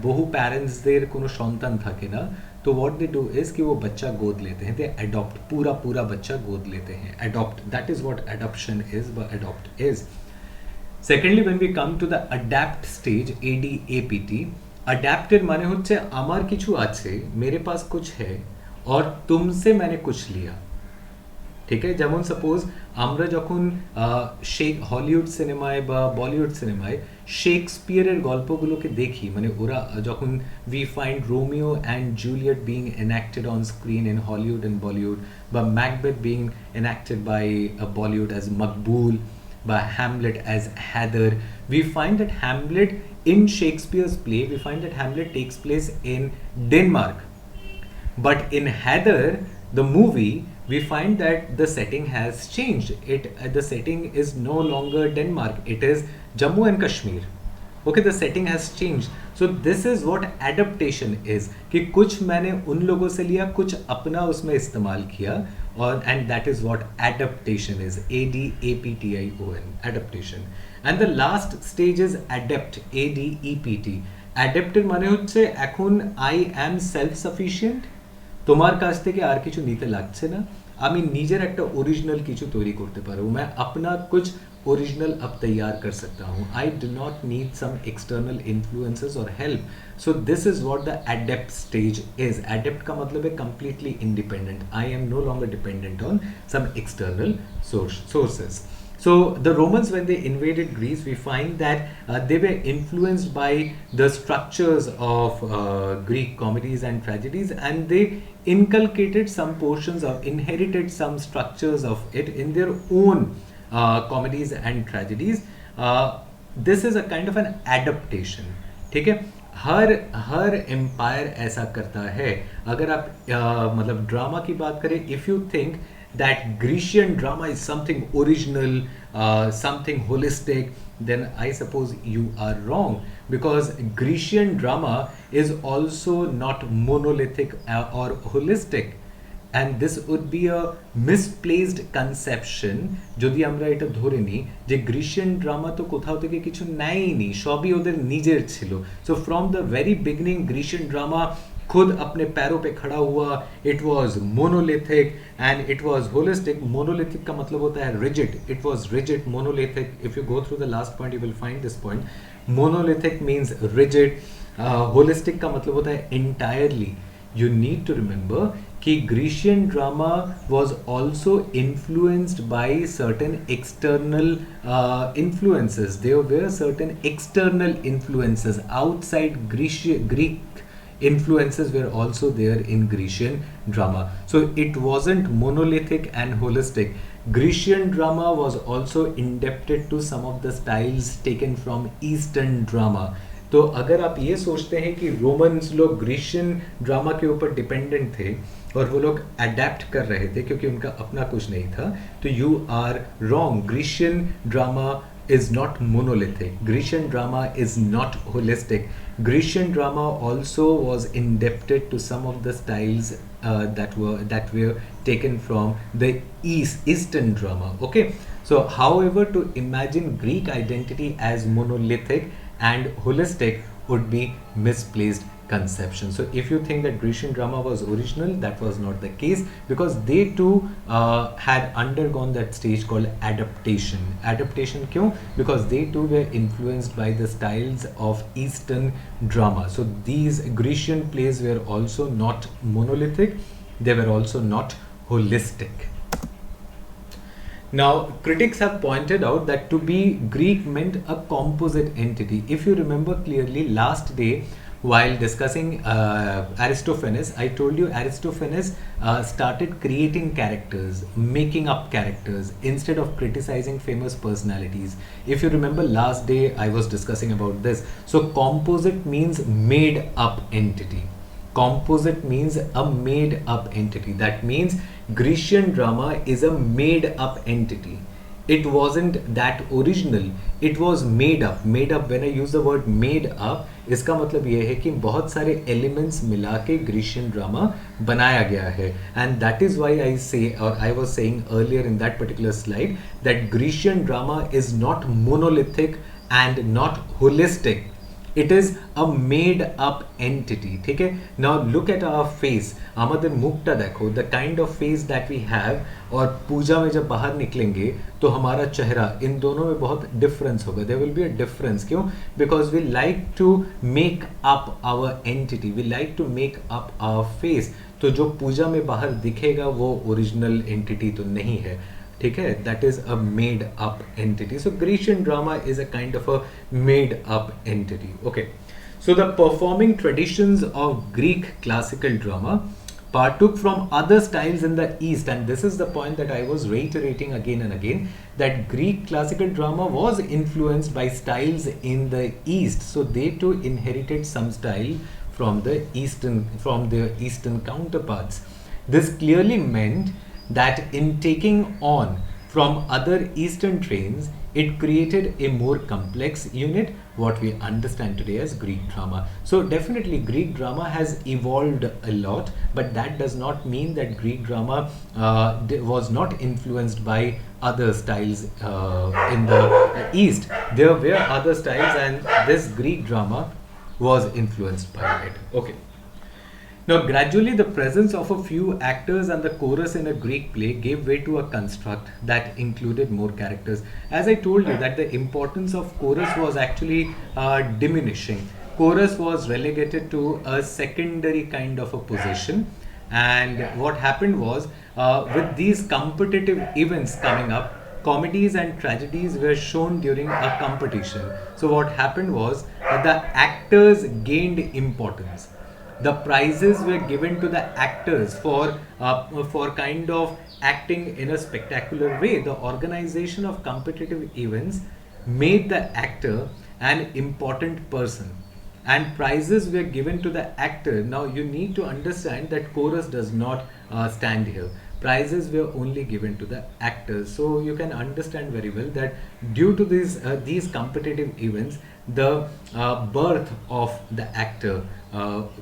बहु parents देर कोनो सन्तान থাকে ना, तो what they do is कि वो बच्चा गोद लेते हैं, they adopt, पूरा बच्चा गोद लेते हैं, adopt. That is what adoption is, but adopt is. Secondly, when we come to the adapt stage, ADAPT, adapted माने होच्छे आमार किछु आछे, मेरे पास कुछ है और तुमसे मैंने कुछ लिया। ठीक है, যেমন সাপোজ আমরা যখন হলিউড সিনেমায় বা বলিউড সিনেমায় শেক্সপিয়ারের গল্পগুলোকে দেখি, মানে ওরা যখন we find Romeo and Juliet being enacted on screen in Hollywood and Bollywood, বা Macbeth being enacted by Bollywood as Maqbool, বা Hamlet as Haider, we find that Hamlet in Shakespeare's play, we find that Hamlet takes place in Denmark, but in Heather the movie we find that the setting has changed. The setting is no longer Denmark, it is Jammu and Kashmir. Okay, the setting has changed. So this is what adaptation is, कि कुछ मैंने उन लोगों से लिया, कुछ अपना उसमें इस्तेमाल किया, और and that is what adaptation is, ADAPTION, adaptation. And the last stage is adept, ADEPT. Adapted মানে হচ্ছে এখন I am self sufficient, তোমার কাছ থেকে আর কিছু নিতে লাগছে না, আমি নিজের একটা ओरिजिनल কিছু তৈরি করতে পারবো, मैं अपना कुछ ओरिजिनल अब तैयार कर सकता हूँ, I do not need some external influences or help. So this is what the adept stage is. Adept का मतलब है completely independent, I am no longer dependent on some external sources. So the Romans, when they invaded Greece, we find that they were influenced by the structures of Greek comedies and tragedies, and they inculcated some portions of, inherited some structures of it in their own comedies and tragedies. This is a kind of an adaptation. ठीक है, हर empire ऐसा करता है। अगर आप मतलब drama की बात करें, if you think that Grecian drama is something original, something holistic, then I suppose you are wrong, because Grecian drama is also not monolithic or holistic. And this would be a misplaced conception যদি আমরা এটা ধরে নিই যে গ্রিসিয়ান drama তো কোথাও থেকে কিছু নেয়নি, সবই ওদের নিজের ছিল। So from the very beginning Grecian drama खुद अपने पैरों पे खड़ा हुआ, it was monolithic and it was holistic. Monolithic का मतलब होता है rigid, it was rigid monolithic. If you go through the last point you will find this point. Monolithic means rigid, holistic का मतलब होता है entirely। You need to remember कि Grecian drama was also influenced by certain external influences. There were certain external influences outside Greek influences were also there in Grecian drama. So it wasn't monolithic and holistic. Grecian drama was also indebted to some of the styles taken from Eastern drama. तो अगर आप ये सोचते हैं कि Romans लोग Grecian drama के ऊपर डिपेंडेंट थे और वो लोग अडेप्ट कर रहे थे क्योंकि उनका अपना कुछ नहीं था, तो you are wrong. Grecian drama is not monolithic. Grecian drama is not holistic. Grecian drama also was indebted to some of the styles that were taken from the Eastern drama. Okay, so however, to imagine Greek identity as monolithic and holistic would be misplaced conception. So if you think that Grecian drama was original, that was not the case, because they too had undergone that stage called adaptation. Adaptation kyun? Because they too were influenced by the styles of Eastern drama. So these Grecian plays were also not monolithic, they were also not holistic. Now, critics have pointed out that to be Greek meant a composite entity. If you remember clearly, last day while discussing Aristophanes, I told you Aristophanes started creating characters, making up characters instead of criticizing famous personalities. If you remember last day I was discussing about this. So composite means made up entity. Composite means a made up entity. That means Grecian drama is a made up entity. It wasn't that original, it was made up. Made up, when I use the word made up, इसका मतलब ये है कि बहुत सारे elements मिला के Grecian drama बनाया गया है. And that is why I say, or I was saying earlier in that particular slide, that Grecian drama is not monolithic and not holistic. It is a made up entity. ठीक है. Now look at our face. हमारे मुखटा देखो, the kind of face that we have, और पूजा में जब बाहर निकलेंगे तो हमारा चेहरा, इन दोनों में बहुत डिफरेंस होगा. There will be a difference. क्यों? Because we like to make up our entity. We like to make up our face. तो जो पूजा में बाहर दिखेगा वो ओरिजिनल एंटिटी तो नहीं है. ठीक है, that is a made up entity. So Grecian drama is a kind of a made up entity. Okay, so the performing traditions of Greek classical drama partook from other styles in the East, and this is the point that I was reiterating again and again, that Greek classical drama was influenced by styles in the East. So they too inherited some style from their Eastern counterparts. This clearly meant that in taking on from other Eastern trains, it created a more complex unit, what we understand today as Greek drama. So definitely Greek drama has evolved a lot, but that does not mean that Greek drama was not influenced by other styles in the East. There were other styles, and this Greek drama was influenced by it. Okay. Now, gradually the presence of a few actors and the chorus in a Greek play gave way to a construct that included more characters. As I told you that the importance of chorus was actually diminishing. Chorus was relegated to a secondary kind of a position. And what happened was, with these competitive events coming up, comedies and tragedies were shown during a competition. So what happened was, the actors gained importance. The prizes were given to the actors for kind of acting in a spectacular way. The organization of competitive events made the actor an important person, and prizes were given to the actor. Now you need to understand that chorus does not stand here. prizes were only given to the actors. So you can understand very well that due to these competitive events, the birth of the actor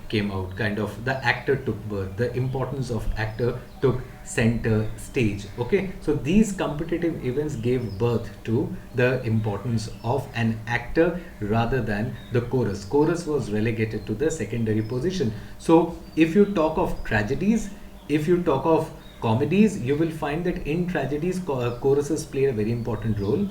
came out, kind of the actor took birth, the importance of actor took center stage. Okay, so these competitive events gave birth to the importance of an actor rather than the chorus was relegated to the secondary position. So if you talk of tragedies, if you talk of comedies, you will find that in tragedies choruses played a very important role.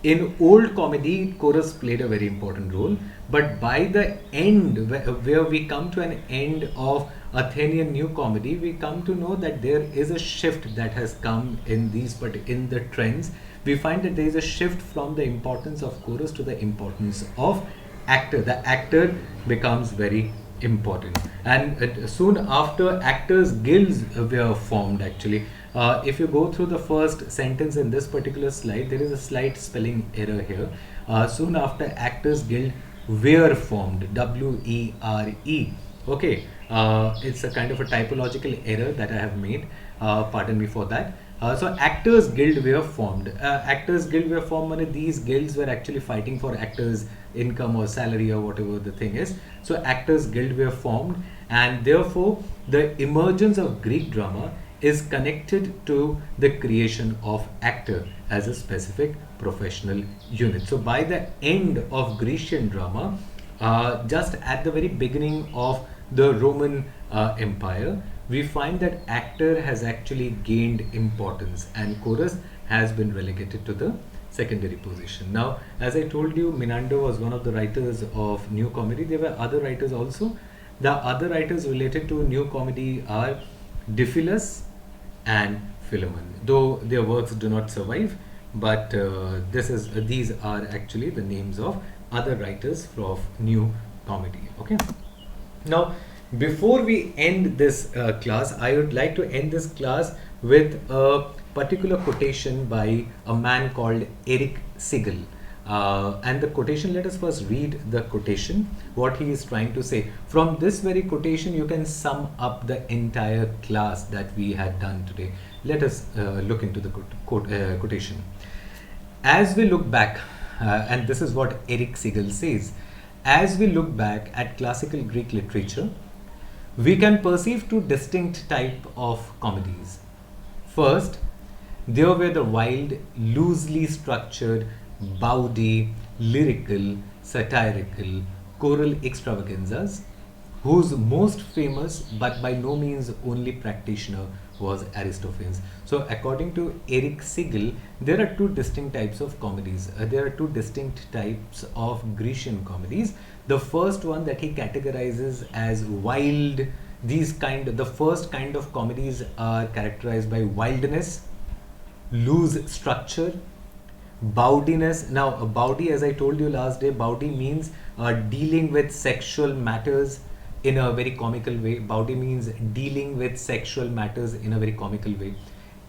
In old comedy, chorus played a very important role, but by the end, where we come to an end of Athenian new comedy, we come to know that there is a shift that has come in these, but in the trends, we find that there is a shift from the importance of chorus to the importance of actor. The actor becomes very important, and soon after, actors guilds were formed actually. If you go through the first sentence in this particular slide, there is a slight spelling error here. Soon after, actors guild were formed, WERE. Okay, it's a kind of a typological error that I have made, pardon me for that. So actors guild were formed. Actors guild were formed, and these guilds were actually fighting for actors income or salary or whatever the thing is. So actors guild were formed, and therefore the emergence of Greek drama is connected to the creation of actor as a specific professional unit. So by the end of Grecian drama, just at the very beginning of the Roman Empire, we find that actor has actually gained importance and chorus has been relegated to the secondary position. Now, as I told you, Menander was one of the writers of new comedy. There were other writers also. The other writers related to new comedy are Diphilus and Philemon, though their works do not survive, but these are actually the names of other writers of new comedy. Okay. Now, before we end this class, I would like to end this class with a particular quotation by a man called Eric Siegel. And the quotation, let us first read the quotation, what he is trying to say. From this very quotation, you can sum up the entire class that we had done today. Let us look into the quotation. As we look back, and this is what Eric Siegel says, as we look back at classical Greek literature, we can perceive two distinct types of comedies. First, there were the wild, loosely structured, bawdy, lyrical, satirical, choral extravaganzas, whose most famous but by no means only practitioner was Aristophanes. So according to Eric Siegel, there are two distinct types of comedies. There are two distinct types of Grecian comedies. The first one that he categorizes as wild, the first kind of comedies are characterized by wildness, loose structure, bawdiness. Now, a bawdy, as I told you last day, bawdy means dealing with sexual matters in a very comical way. Bawdy means dealing with sexual matters in a very comical way.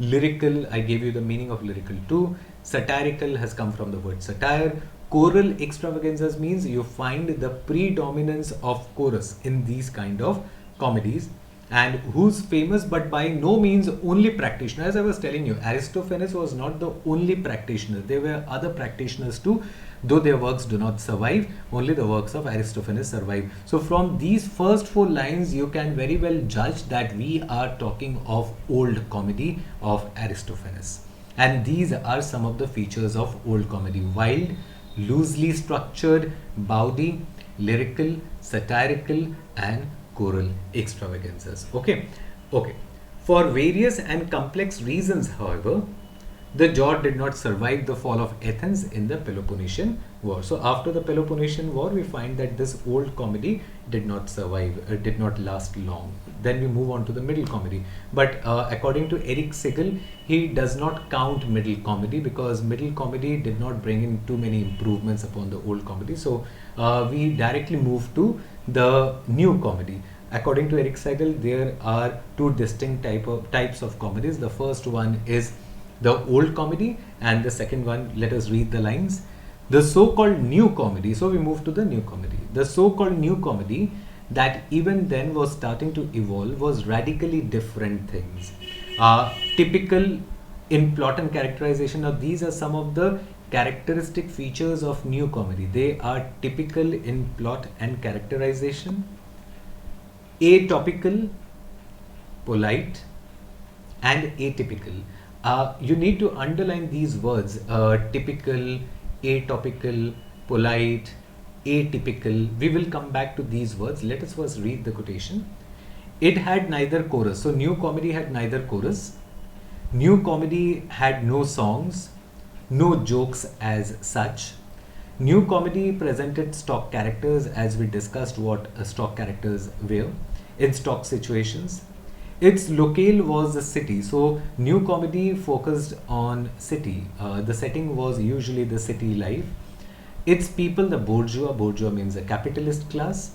Lyrical, I gave you the meaning of lyrical too. Satirical has come from the word satire. Choral extravaganzas means you find the predominance of chorus in these kind of comedies, and who's famous but by no means only practitioner. As I was telling you, Aristophanes was not the only practitioner. There were other practitioners too, though their works do not survive. Only the works of Aristophanes survive. So from these first four lines, you can very well judge that we are talking of old comedy of Aristophanes. And these are some of the features of old comedy: wild, loosely structured, bawdy, lyrical, satirical, and choral extravaganzas. Okay. For various and complex reasons, however, the Jot did not survive the fall of Athens in the Peloponnesian War. So after the Peloponnesian War, we find that this old comedy did not survive, did not last long. Then we move on to the middle comedy. But according to Eric Siegel, he does not count middle comedy because middle comedy did not bring in too many improvements upon the old comedy. So we directly move to the new comedy. According to Eric Siegel, there are two distinct types of comedies. The first one is the old comedy, and the second one, let us read the lines. The so-called new comedy. So we move to the new comedy. The so-called new comedy that even then was starting to evolve was radically different things. Typical in plot and characterization. Now, these are some of the characteristic features of new comedy. They are typical in plot and characterization, atopical, polite, and atypical. You need to underline these words: typical, atopical, polite, atypical. We will come back to these words. Let us first read the quotation. It had neither chorus. So, new comedy had neither chorus. New comedy had no songs, no jokes as such. New comedy presented stock characters, as we discussed what stock characters were in stock situations. Its locale was the city. So, new comedy focused on city. The setting was usually the city life. Its people, the bourgeois means a capitalist class.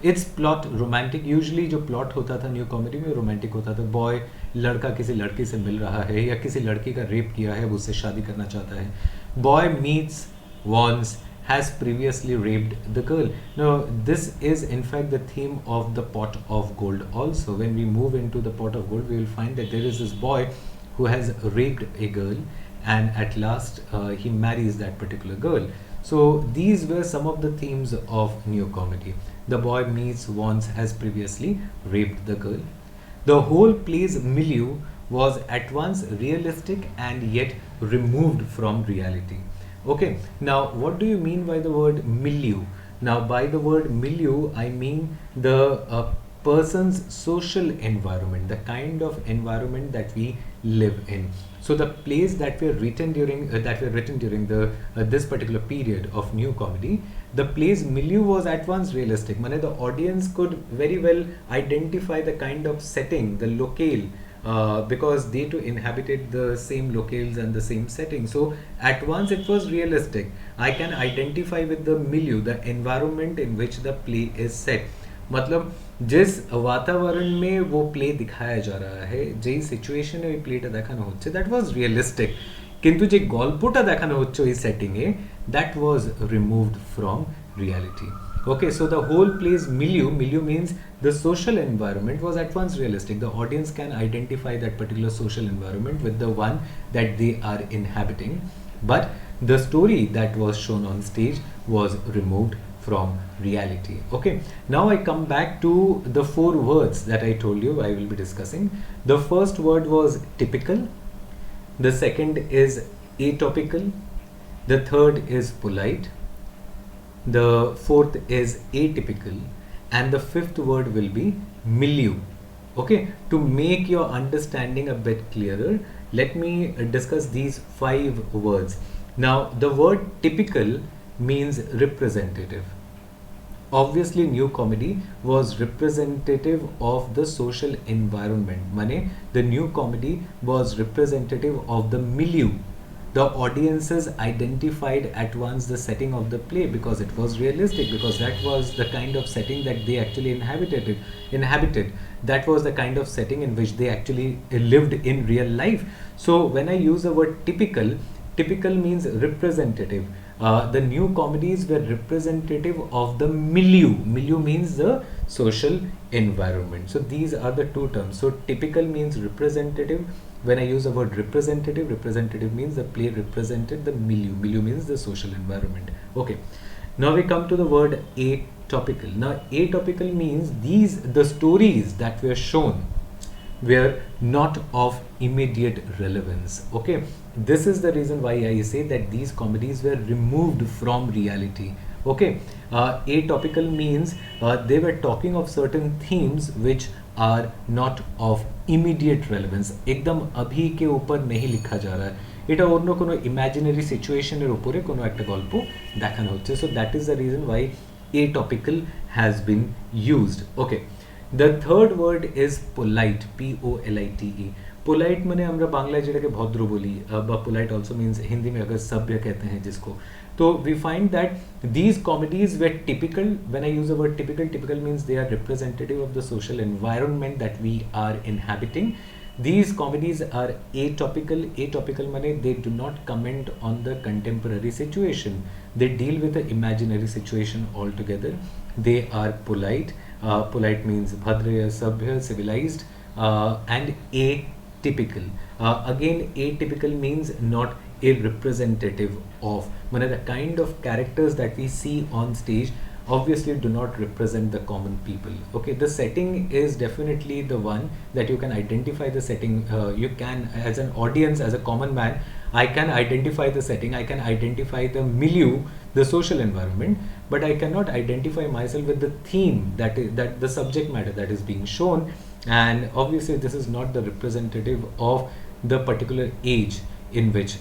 Its plot romantic. Usually जो plot होता था new comedy में romantic होता था. Boy लड़का किसी लड़की से मिल रहा है या किसी लड़की का रेप किया है, वो उससे शादी करना चाहता है. Boy meets wants has previously raped the girl. Now, this is in fact the theme of the pot of gold also. When we move into the pot of gold, we will find that there is this boy who has raped a girl, and at last he marries that particular girl. So these were some of the themes of new comedy. The boy meets wants has previously raped the girl. The whole play's milieu was at once realistic and yet removed from reality. Okay, now what do you mean by the word milieu? Now, by the word milieu, I mean the person's social environment, the kind of environment that we live in. So, the plays that were written during the this particular period of new comedy, the play's milieu was at once realistic. Mane, the audience could very well identify the kind of setting, the locale, because they too inhabited the same locales and the same setting. So at once it was realistic. I can identify with the milieu, the environment in which the play is set. मतलब जिस वातावरण में वो play दिखाया जा रहा है, যেই সিচুয়েশনে ওই প্লেটা দেখানো হচ্ছে, that was realistic. কিন্তু যে গল্পটা দেখানো হচ্ছে ওই সেটিংয়ে, that was removed from reality. Okay, so the whole play's milieu means the social environment was at once realistic. The audience can identify that particular social environment with the one that they are inhabiting. But the story that was shown on stage was removed from reality. Okay, now I come back to the 4 words that I told you I will be discussing. The first word was typical. The second is atopical. The third is polite. The fourth is atypical, and the fifth word will be milieu. Okay, to make your understanding a bit clearer, let me discuss these 5 words. Now, the word typical means representative. Obviously, new comedy was representative of the social environment. Mane, the new comedy was representative of the milieu. The audiences identified at once the setting of the play because it was realistic, because that was the kind of setting that they actually inhabited. That was the kind of setting in which they actually lived in real life. So when I use the word typical means representative. The new comedies were representative of the milieu. Milieu means the social environment. So these are the 2 terms. So typical means representative. When I use the word representative means the play represented the milieu. Milieu means the social environment. Okay. Now we come to the word atopical. Now atopical means the stories that were shown were not of immediate relevance. Okay, this is the reason why I say that these comedies were removed from reality. Okay, atopical means they were talking of certain themes which are not of immediate relevance. एकदम अभी के ऊपर नहीं लिखा जा रहा है, এটা অন্য কোনো ইমাজিনারি সিচুয়েশনের উপরে কোনো একটা গল্প দেখানো হচ্ছে. So that is the reason why atopical has been used. Okay. The third word is polite, polite. Polite माने हमरा बांग्ला जेटाके भद्र बोली, but polite also means Hindi में अगर सभ्य कहते हैं जिसको, तो we find that these comedies were typical. When I use the word typical means they are representative of the social environment that we are inhabiting. These comedies are atopical. Atopical माने they do not comment on the contemporary situation. They deal with the imaginary situation altogether. They are polite. Polite means bhadra, sabhya, civilized, and atypical. atypical. Again, atypical means not a representative of. The kind of characters that we see on stage obviously do not represent the common people. Okay, the setting is definitely the one that you can identify the setting. You can, as an audience, as a common man, I can identify the setting, I can identify the milieu, the social environment, but I cannot identify myself with the theme that the subject matter that is being shown. And obviously this is not the representative of the particular age in which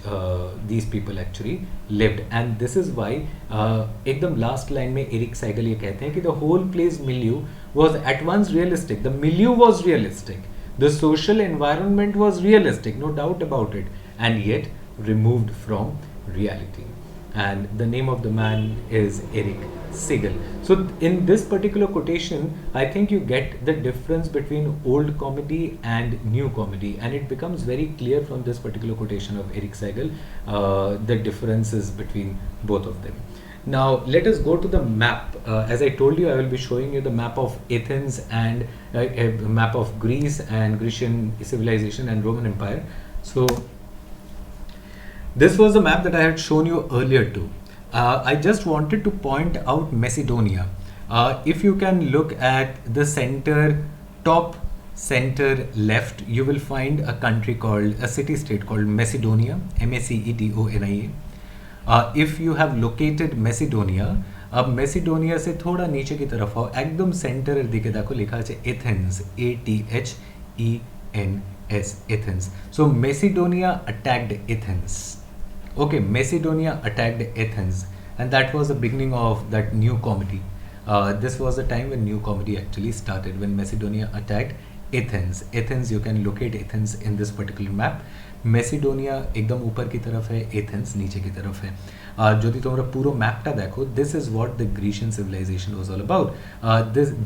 these people actually lived. And this is why एकदम last line में Eric Saigal ये कहते हैं कि the whole play's milieu was at once realistic. The milieu was realistic, the social environment was realistic, no doubt about it, and yet removed from reality. And the name of the man is Eric Segal. So in this particular quotation, I think you get the difference between old comedy and new comedy, and it becomes very clear from this particular quotation of Eric Segal, the differences between both of them. Now let us go to the map. As I told you, I will be showing you the map of Athens and a map of Greece and Grecian civilization and Roman Empire. So this was the map that I had shown you earlier too. I just wanted to point out Macedonia. If you can look at the center, top center left, you will find a country called, a city-state called Macedonia, Macedonia. If you have located Macedonia, अब Macedonia से थोड़ा नीचे की तरफ आओ, एकदम centre दिखे देखो लिखा है Athens, ATHENS, Athens. So Macedonia attacked Athens. Okay, Macedonia attacked Athens, and that was the beginning of that new comedy. This was the time when new comedy actually started, when Macedonia attacked Athens. Athens, you can locate Athens in this particular map. Macedonia एकदम ऊपर की तरफ है, Athens नीचे की तरफ है. যদি তোমরা পুরো ম্যাপটা দেখো, this is what the Grecian civilization was all about.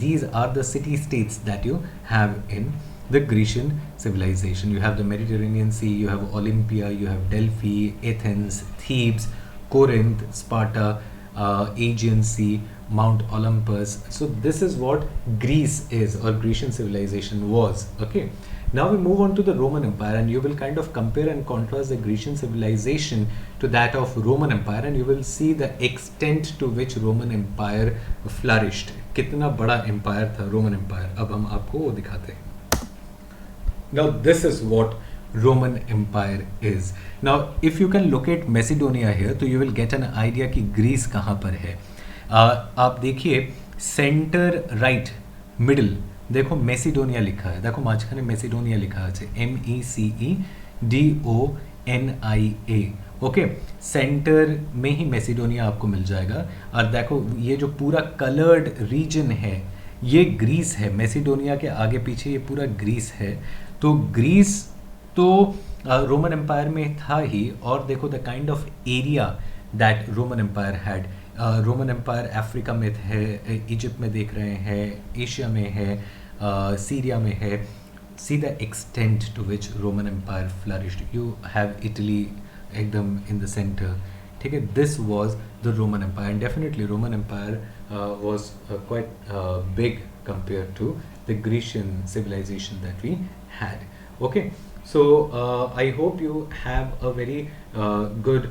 These are the city states that you have in the Grecian civilization. You have the Mediterranean Sea, you have Olympia, you have Delphi, Athens, Thebes, Corinth, Sparta, Aegean Sea, Mount Olympus. So this is what Greece is, or Grecian civilization was. Okay. Now we move on to the Roman Empire, and you will kind of compare and contrast the Grecian civilization to that of Roman Empire, and you will see the extent to which Roman Empire flourished. कितना बड़ा empire था Roman Empire. अब हम आपको वो दिखाते हैं. Now this is what Roman Empire is. Now if you can locate Macedonia here, तो you will get an idea कि Greece कहाँ पर है. आप देखिए center right middle देखो मैसिडोनिया लिखा है, देखो माঝখানে मैसिडोनिया लिखा है, MECEDONIA. ओके, सेंटर में ही मैसिडोनिया आपको मिल जाएगा. और देखो ये जो पूरा कलर्ड रीजन है ये ग्रीस है. मैसिडोनिया के आगे पीछे ये पूरा ग्रीस है. तो ग्रीस तो रोमन एम्पायर में था ही. और देखो the kind of area that Roman Empire had. Roman Empire Africa में है, इजिप्ट में देख रहे हैं, एशिया में है, सीरिया में है. See the extent to which Roman Empire flourished. You have Italy एकदम इन द सेंटर. ठीक है, this was the Roman Empire, and definitely Roman Empire was quite big compared to the Grecian civilization that we had. Okay, so I hope you have a very good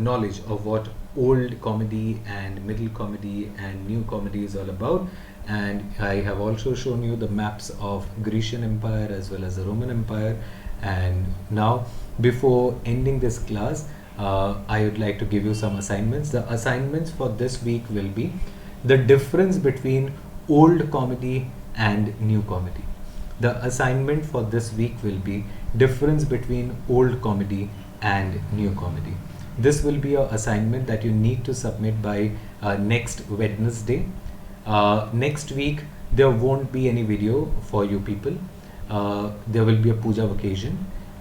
knowledge of what old comedy and middle comedy and new comedy is all about. And I have also shown you the maps of Grecian Empire as well as the Roman Empire. And now, before ending this class, I would like to give you some assignments. The assignments for this week will be the difference between old comedy and new comedy. The assignment for this week will be difference between old comedy and new comedy. This will be your assignment that you need to submit by next Wednesday. Next week there won't be any video for you people. There will be a puja occasion.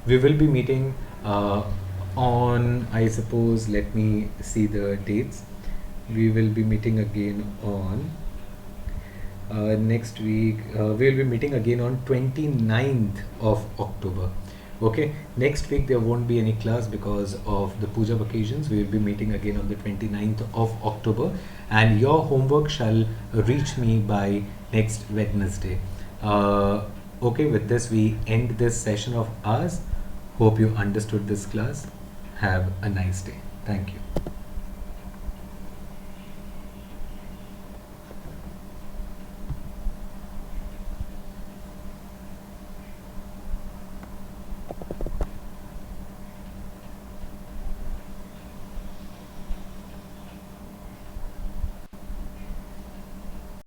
We will be meeting on, I suppose, let me see the dates. We will be meeting again on next week. We will be meeting again on 29th of October. Okay, next week there won't be any class because of the puja occasions. We will be meeting again on the 29th of October, and your homework shall reach me by next Wednesday. Okay, with this we end this session of ours. Hope you understood this class. Have a nice day. Thank you.